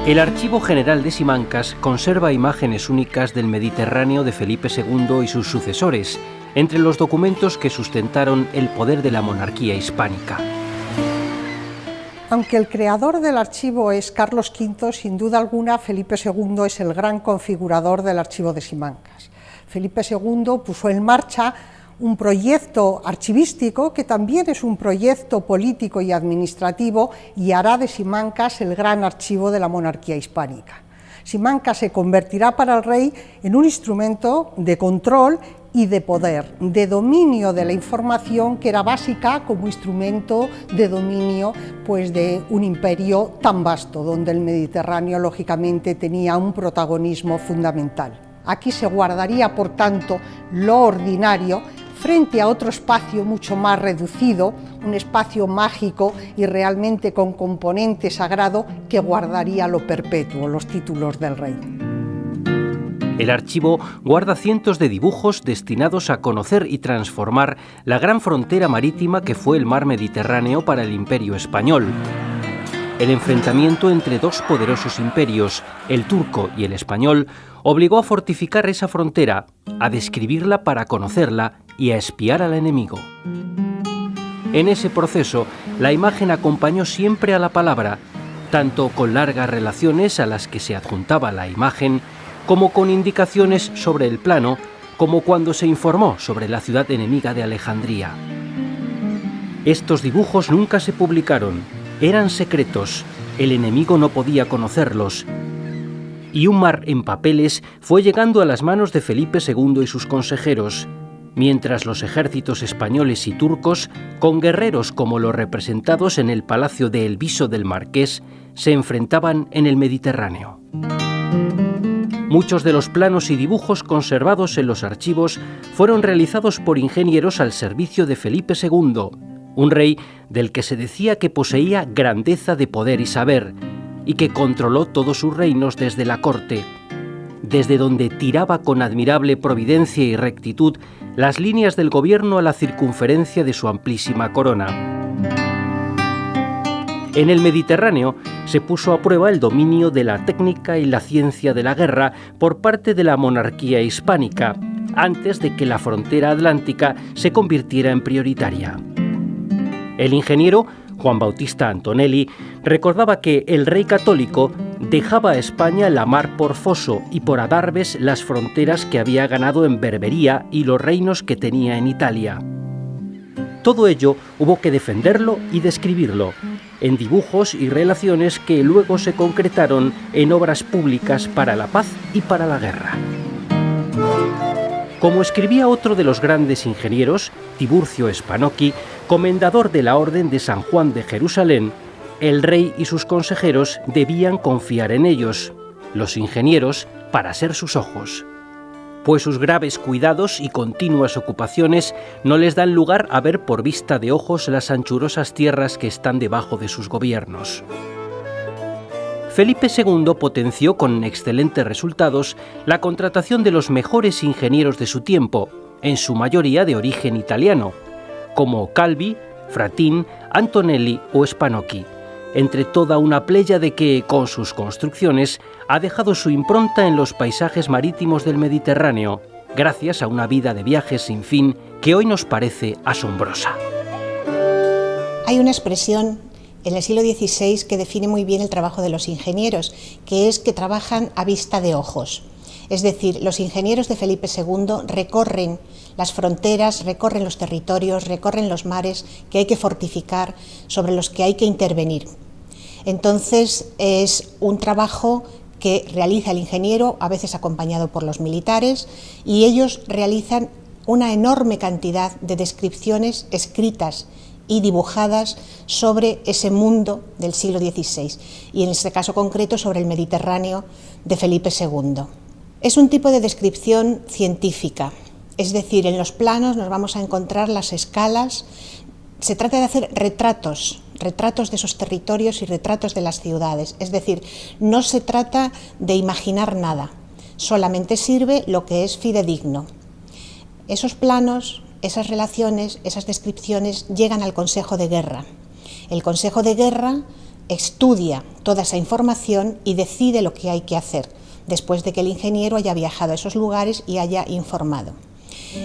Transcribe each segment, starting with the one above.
El Archivo General de Simancas conserva imágenes únicas del Mediterráneo de Felipe II y sus sucesores, entre los documentos que sustentaron el poder de la monarquía hispánica. Aunque el creador del archivo es Carlos V, sin duda alguna Felipe II es el gran configurador del Archivo de Simancas. Felipe II puso en marcha un proyecto archivístico que también es un proyecto político y administrativo y hará de Simancas el gran archivo de la monarquía hispánica. Simancas se convertirá para el rey en un instrumento de control y de poder, de dominio de la información que era básica como instrumento de dominio pues, de un imperio tan vasto, donde el Mediterráneo lógicamente tenía un protagonismo fundamental. Aquí se guardaría, por tanto, lo ordinario frente a otro espacio mucho más reducido, un espacio mágico y realmente con componente sagrado que guardaría lo perpetuo, los títulos del rey. El archivo guarda cientos de dibujos destinados a conocer y transformar la gran frontera marítima que fue el mar Mediterráneo para el Imperio español. El enfrentamiento entre dos poderosos imperios, el turco y el español, obligó a fortificar esa frontera, a describirla para conocerla y a espiar al enemigo. En ese proceso, la imagen acompañó siempre a la palabra, tanto con largas relaciones a las que se adjuntaba la imagen, como con indicaciones sobre el plano, como cuando se informó sobre la ciudad enemiga de Alejandría. Estos dibujos nunca se publicaron, eran secretos, el enemigo no podía conocerlos, y un mar en papeles fue llegando a las manos de Felipe II y sus consejeros, mientras los ejércitos españoles y turcos, con guerreros como los representados en el Palacio de El Viso del Marqués, se enfrentaban en el Mediterráneo. Muchos de los planos y dibujos conservados en los archivos fueron realizados por ingenieros al servicio de Felipe II, un rey del que se decía que poseía grandeza de poder y saber, y que controló todos sus reinos desde la corte, desde donde tiraba con admirable providencia y rectitud las líneas del gobierno a la circunferencia de su amplísima corona. En el Mediterráneo se puso a prueba el dominio de la técnica y la ciencia de la guerra por parte de la monarquía hispánica, antes de que la frontera atlántica se convirtiera en prioritaria. El ingeniero Juan Bautista Antonelli recordaba que el rey católico dejaba a España la mar por foso y por adarves las fronteras que había ganado en Berbería y los reinos que tenía en Italia. Todo ello hubo que defenderlo y describirlo, en dibujos y relaciones que luego se concretaron en obras públicas para la paz y para la guerra. Como escribía otro de los grandes ingenieros, Tiburcio Spanocchi, comendador de la Orden de San Juan de Jerusalén, el rey y sus consejeros debían confiar en ellos, los ingenieros, para ser sus ojos, pues sus graves cuidados y continuas ocupaciones no les dan lugar a ver por vista de ojos las anchurosas tierras que están debajo de sus gobiernos. Felipe II potenció con excelentes resultados la contratación de los mejores ingenieros de su tiempo, en su mayoría de origen italiano, como Calvi, Fratin, Antonelli o Spanocchi, entre toda una pléyade que, con sus construcciones, ha dejado su impronta en los paisajes marítimos del Mediterráneo, gracias a una vida de viajes sin fin que hoy nos parece asombrosa. Hay una expresión en el siglo XVI que define muy bien el trabajo de los ingenieros, que es que trabajan a vista de ojos. Es decir, los ingenieros de Felipe II recorren las fronteras, recorren los territorios, recorren los mares que hay que fortificar, sobre los que hay que intervenir. Entonces es un trabajo que realiza el ingeniero, a veces acompañado por los militares, y ellos realizan una enorme cantidad de descripciones escritas y dibujadas sobre ese mundo del siglo XVI, y en este caso concreto sobre el Mediterráneo de Felipe II. Es un tipo de descripción científica, es decir, en los planos nos vamos a encontrar las escalas. Se trata de hacer retratos de esos territorios y retratos de las ciudades, es decir, no se trata de imaginar nada, solamente sirve lo que es fidedigno. Esos planos, esas relaciones, esas descripciones llegan al Consejo de Guerra. El Consejo de Guerra estudia toda esa información y decide lo que hay que hacer, después de que el ingeniero haya viajado a esos lugares y haya informado.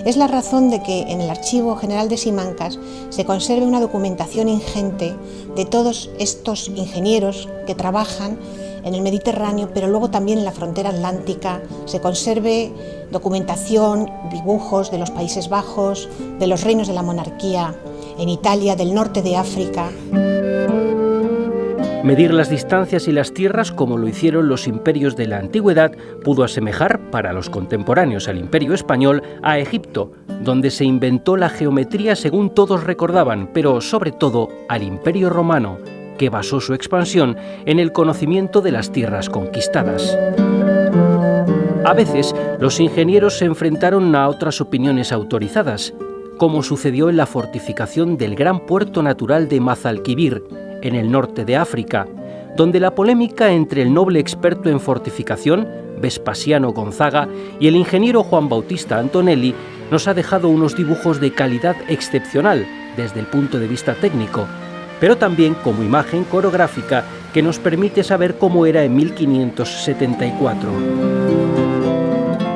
Es la razón de que en el Archivo General de Simancas se conserve una documentación ingente de todos estos ingenieros que trabajan en el Mediterráneo, pero luego también en la frontera atlántica. Se conserve documentación, dibujos de los Países Bajos, de los reinos de la monarquía en Italia, del norte de África. Medir las distancias y las tierras como lo hicieron los imperios de la antigüedad pudo asemejar, para los contemporáneos al Imperio Español, a Egipto, donde se inventó la geometría según todos recordaban, pero sobre todo al Imperio Romano, que basó su expansión en el conocimiento de las tierras conquistadas. A veces, los ingenieros se enfrentaron a otras opiniones autorizadas, como sucedió en la fortificación del gran puerto natural de Mazalquivir, en el norte de África, donde la polémica entre el noble experto en fortificación, Vespasiano Gonzaga, y el ingeniero Juan Bautista Antonelli nos ha dejado unos dibujos de calidad excepcional desde el punto de vista técnico, pero también como imagen coreográfica que nos permite saber cómo era en 1574.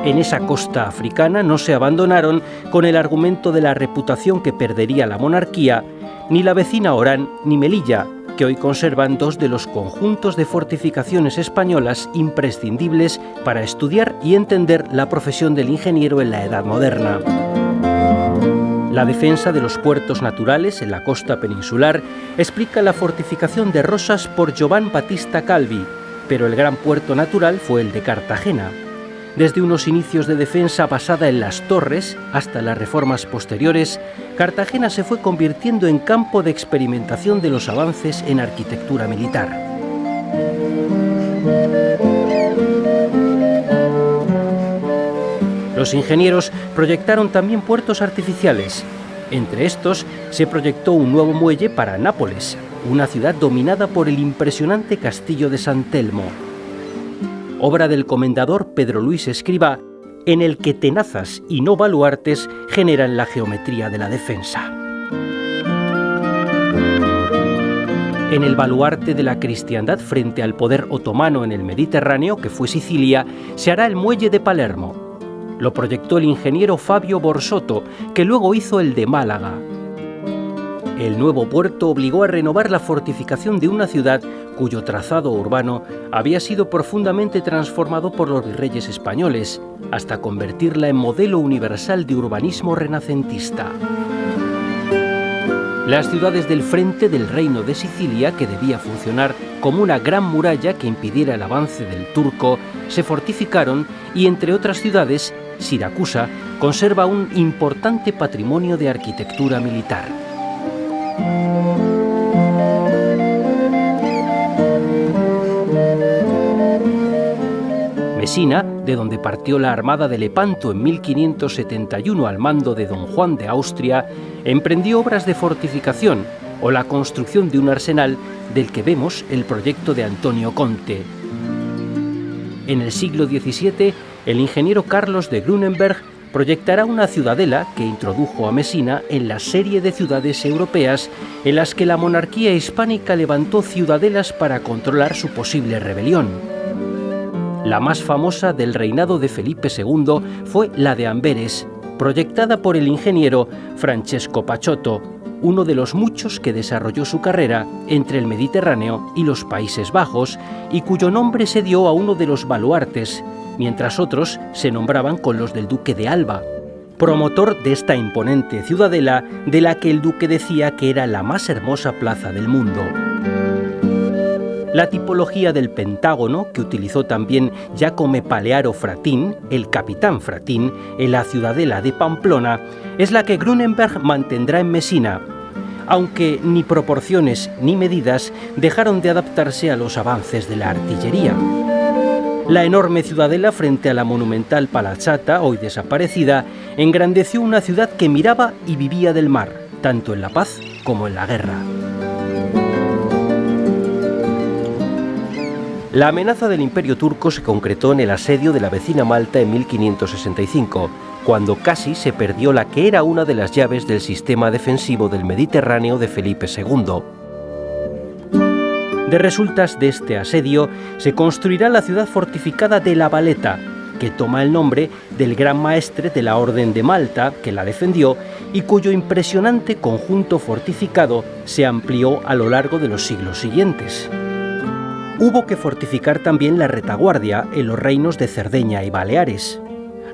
En esa costa africana no se abandonaron con el argumento de la reputación que perdería la monarquía, ni la vecina Orán ni Melilla, que hoy conservan dos de los conjuntos de fortificaciones españolas imprescindibles para estudiar y entender la profesión del ingeniero en la Edad Moderna. La defensa de los puertos naturales en la costa peninsular explica la fortificación de Rosas por Giovan Battista Calvi, pero el gran puerto natural fue el de Cartagena. Desde unos inicios de defensa basada en las torres hasta las reformas posteriores, Cartagena se fue convirtiendo en campo de experimentación de los avances en arquitectura militar. Los ingenieros proyectaron también puertos artificiales. Entre estos se proyectó un nuevo muelle para Nápoles, una ciudad dominada por el impresionante castillo de San Telmo, obra del comendador Pedro Luis Escrivá, en el que tenazas y no baluartes generan la geometría de la defensa. En el baluarte de la cristiandad frente al poder otomano en el Mediterráneo, que fue Sicilia, se hará el muelle de Palermo. Lo proyectó el ingeniero Fabio Borsotto, que luego hizo el de Málaga. El nuevo puerto obligó a renovar la fortificación de una ciudad cuyo trazado urbano había sido profundamente transformado por los virreyes españoles, hasta convertirla en modelo universal de urbanismo renacentista. Las ciudades del frente del Reino de Sicilia, que debía funcionar como una gran muralla que impidiera el avance del turco, se fortificaron y, entre otras ciudades, Siracusa conserva un importante patrimonio de arquitectura militar. Mesina, de donde partió la Armada de Lepanto en 1571 al mando de don Juan de Austria, emprendió obras de fortificación o la construcción de un arsenal del que vemos el proyecto de Antonio Conte. En el siglo XVII, el ingeniero Carlos de Grunenberg proyectará una ciudadela que introdujo a Mesina en la serie de ciudades europeas en las que la monarquía hispánica levantó ciudadelas para controlar su posible rebelión. La más famosa del reinado de Felipe II fue la de Amberes, proyectada por el ingeniero Francesco Pacciotto, uno de los muchos que desarrolló su carrera entre el Mediterráneo y los Países Bajos y cuyo nombre se dio a uno de los baluartes, mientras otros se nombraban con los del duque de Alba, promotor de esta imponente ciudadela de la que el duque decía que era la más hermosa plaza del mundo. La tipología del pentágono, que utilizó también Giacomo Palearo Fratin, el capitán Fratin, en la ciudadela de Pamplona, es la que Grunenberg mantendrá en Mesina, aunque ni proporciones ni medidas dejaron de adaptarse a los avances de la artillería. La enorme ciudadela frente a la monumental Palazzata, hoy desaparecida, engrandeció una ciudad que miraba y vivía del mar, tanto en la paz como en la guerra. La amenaza del Imperio turco se concretó en el asedio de la vecina Malta en 1565, cuando casi se perdió la que era una de las llaves del sistema defensivo del Mediterráneo de Felipe II. De resultas de este asedio se construirá la ciudad fortificada de La Valeta, que toma el nombre del gran maestre de la Orden de Malta que la defendió y cuyo impresionante conjunto fortificado se amplió a lo largo de los siglos siguientes. Hubo que fortificar también la retaguardia en los reinos de Cerdeña y Baleares.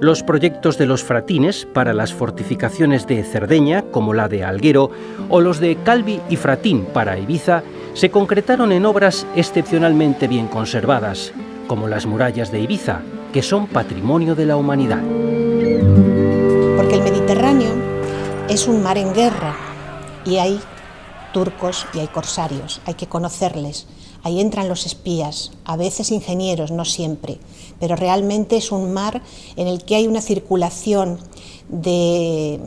Los proyectos de los fratines para las fortificaciones de Cerdeña, como la de Alguero, o los de Calvi y Fratín para Ibiza, se concretaron en obras excepcionalmente bien conservadas, como las murallas de Ibiza, que son patrimonio de la humanidad. Porque el Mediterráneo es un mar en guerra y hay turcos y hay corsarios, hay que conocerles. Ahí entran los espías, a veces ingenieros, no siempre, pero realmente es un mar en el que hay una circulación de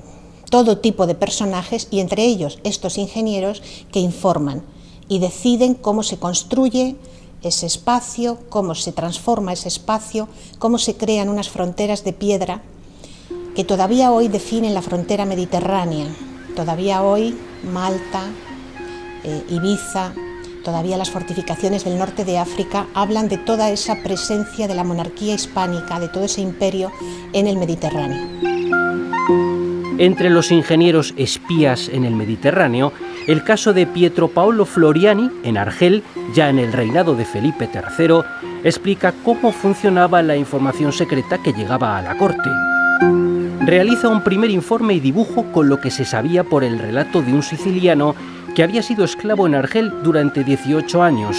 todo tipo de personajes y entre ellos estos ingenieros que informan y deciden cómo se construye ese espacio, cómo se transforma ese espacio, cómo se crean unas fronteras de piedra que todavía hoy definen la frontera mediterránea. Todavía hoy Malta, Ibiza, todavía las fortificaciones del norte de África hablan de toda esa presencia de la monarquía hispánica, de todo ese imperio en el Mediterráneo. Entre los ingenieros espías en el Mediterráneo, el caso de Pietro Paolo Floriani, en Argel, ya en el reinado de Felipe III, explica cómo funcionaba la información secreta que llegaba a la corte. Realiza un primer informe y dibujo con lo que se sabía por el relato de un siciliano que había sido esclavo en Argel durante 18 años,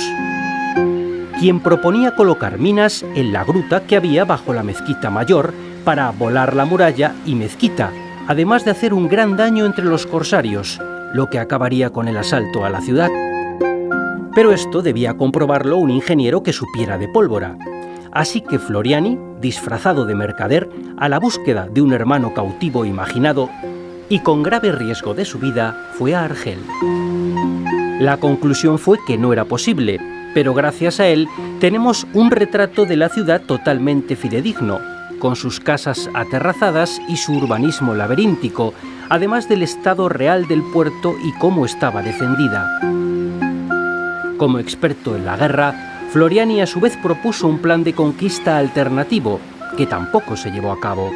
quien proponía colocar minas en la gruta que había bajo la mezquita mayor para volar la muralla y mezquita, además de hacer un gran daño entre los corsarios, lo que acabaría con el asalto a la ciudad. Pero esto debía comprobarlo un ingeniero que supiera de pólvora. Así que Floriani, disfrazado de mercader, a la búsqueda de un hermano cautivo imaginado y con grave riesgo de su vida, fue a Argel. La conclusión fue que no era posible, pero gracias a él tenemos un retrato de la ciudad totalmente fidedigno, con sus casas aterrazadas y su urbanismo laberíntico, además del estado real del puerto y cómo estaba defendida. Como experto en la guerra, Floriani a su vez propuso un plan de conquista alternativo, que tampoco se llevó a cabo.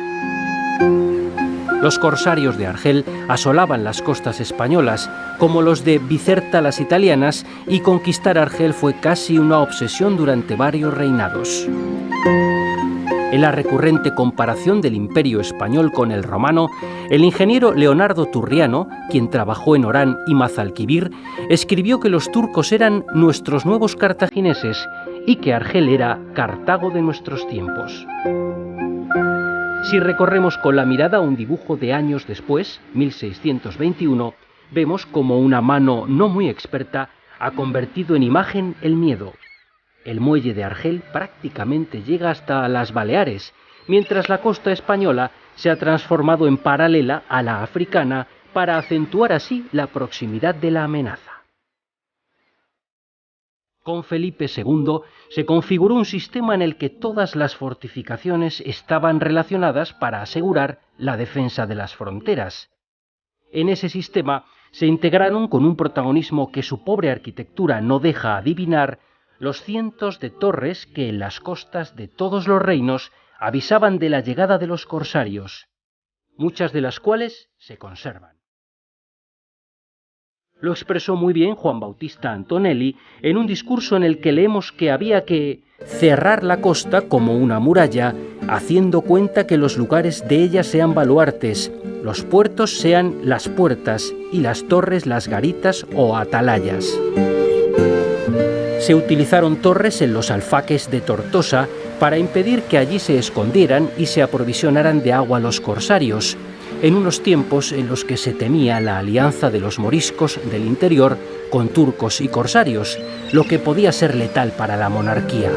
Los corsarios de Argel asolaban las costas españolas, como los de Bicerta las italianas, y conquistar Argel fue casi una obsesión durante varios reinados. En la recurrente comparación del Imperio español con el romano, el ingeniero Leonardo Turriano, quien trabajó en Orán y Mazalquivir, escribió que los turcos eran nuestros nuevos cartagineses y que Argel era Cartago de nuestros tiempos. Si recorremos con la mirada un dibujo de años después, 1621, vemos como una mano no muy experta ha convertido en imagen el miedo. El muelle de Argel prácticamente llega hasta las Baleares, mientras la costa española se ha transformado en paralela a la africana para acentuar así la proximidad de la amenaza. Con Felipe II se configuró un sistema en el que todas las fortificaciones estaban relacionadas para asegurar la defensa de las fronteras. En ese sistema se integraron con un protagonismo que su pobre arquitectura no deja adivinar los cientos de torres que en las costas de todos los reinos avisaban de la llegada de los corsarios, muchas de las cuales se conservan. Lo expresó muy bien Juan Bautista Antonelli en un discurso en el que leemos que había que cerrar la costa como una muralla, haciendo cuenta que los lugares de ella sean baluartes, los puertos sean las puertas y las torres las garitas o atalayas. Se utilizaron torres en los alfaques de Tortosa para impedir que allí se escondieran y se aprovisionaran de agua los corsarios, en unos tiempos en los que se temía la alianza de los moriscos del interior con turcos y corsarios, lo que podía ser letal para la monarquía.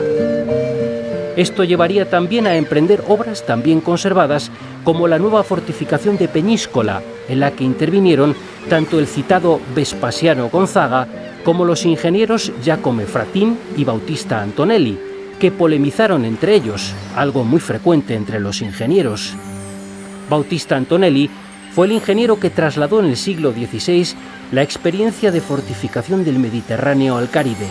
Esto llevaría también a emprender obras tan bien conservadas como la nueva fortificación de Peñíscola, en la que intervinieron tanto el citado Vespasiano Gonzaga como los ingenieros Giacome Fratín y Bautista Antonelli, que polemizaron entre ellos, algo muy frecuente entre los ingenieros. Bautista Antonelli fue el ingeniero que trasladó en el siglo XVI la experiencia de fortificación del Mediterráneo al Caribe.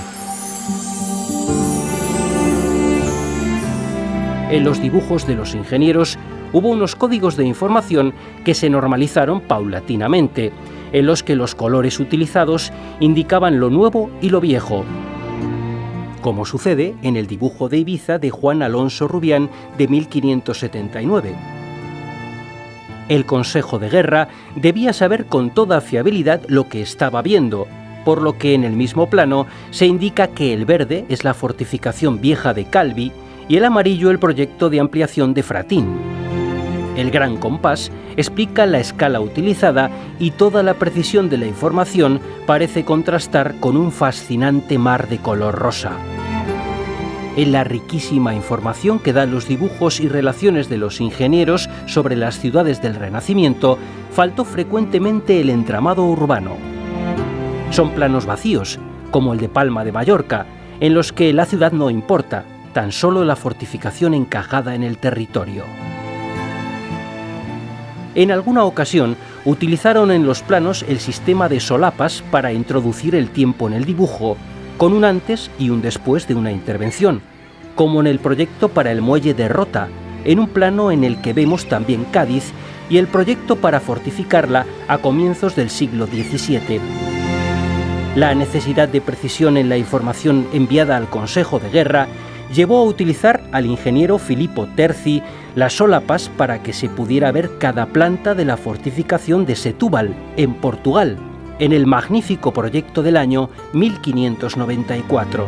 En los dibujos de los ingenieros hubo unos códigos de información que se normalizaron paulatinamente, en los que los colores utilizados indicaban lo nuevo y lo viejo, como sucede en el dibujo de Ibiza de Juan Alonso Rubián de 1579. El Consejo de Guerra debía saber con toda fiabilidad lo que estaba viendo, por lo que en el mismo plano se indica que el verde es la fortificación vieja de Calvi y el amarillo el proyecto de ampliación de Fratín. El gran compás explica la escala utilizada y toda la precisión de la información parece contrastar con un fascinante mar de color rosa. En la riquísima información que dan los dibujos y relaciones de los ingenieros sobre las ciudades del Renacimiento, faltó frecuentemente el entramado urbano. Son planos vacíos, como el de Palma de Mallorca, en los que la ciudad no importa, tan solo la fortificación encajada en el territorio. En alguna ocasión utilizaron en los planos el sistema de solapas para introducir el tiempo en el dibujo, con un antes y un después de una intervención, como en el proyecto para el muelle de Rota, en un plano en el que vemos también Cádiz, y el proyecto para fortificarla a comienzos del siglo XVII. La necesidad de precisión en la información enviada al Consejo de Guerra llevó a utilizar al ingeniero Filippo Terzi las solapas para que se pudiera ver cada planta de la fortificación de Setúbal, en Portugal, en el magnífico proyecto del año 1594.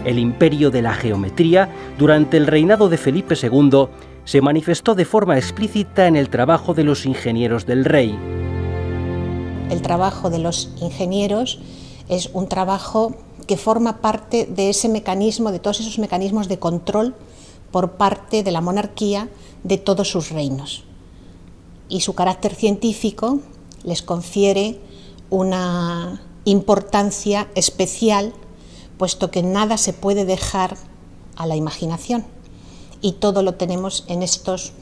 El imperio de la geometría, durante el reinado de Felipe II, se manifestó de forma explícita en el trabajo de los ingenieros del rey. El trabajo de los ingenieros es un trabajo que forma parte de ese mecanismo, de todos esos mecanismos de control por parte de la monarquía de todos sus reinos. Y su carácter científico les confiere una importancia especial, puesto que nada se puede dejar a la imaginación. Y todo lo tenemos en estos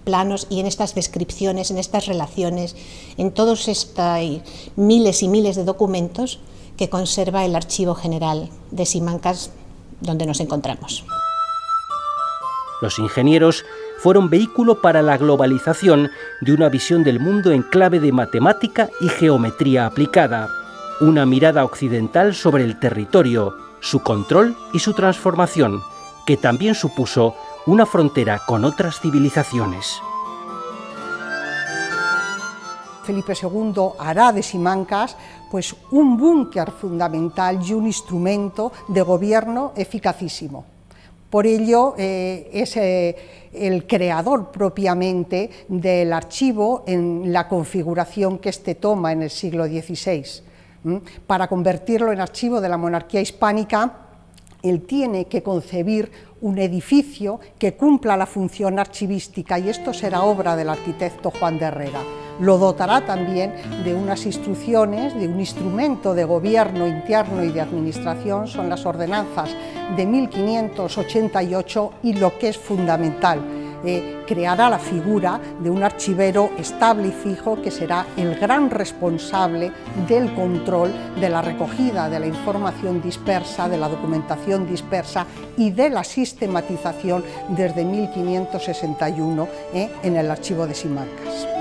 planos y en estas descripciones, en estas relaciones, en todos estos miles y miles de documentos que conserva el Archivo General de Simancas, donde nos encontramos. Los ingenieros fueron vehículo para la globalización de una visión del mundo en clave de matemática y geometría aplicada, una mirada occidental sobre el territorio, su control y su transformación, que también supuso una frontera con otras civilizaciones. Felipe II hará de Simancas pues un búnker fundamental y un instrumento de gobierno eficacísimo. Por ello es el creador propiamente del archivo en la configuración que éste toma en el siglo XVI. Para convertirlo en archivo de la monarquía hispánica, él tiene que concebir un edificio que cumpla la función archivística, y esto será obra del arquitecto Juan de Herrera. Lo dotará también de unas instrucciones, de un instrumento de gobierno interno y de administración, son las ordenanzas de 1588, y lo que es fundamental, creará la figura de un archivero estable y fijo que será el gran responsable del control de la recogida de la información dispersa, de la documentación dispersa y de la sistematización desde 1561 en el archivo de Simancas.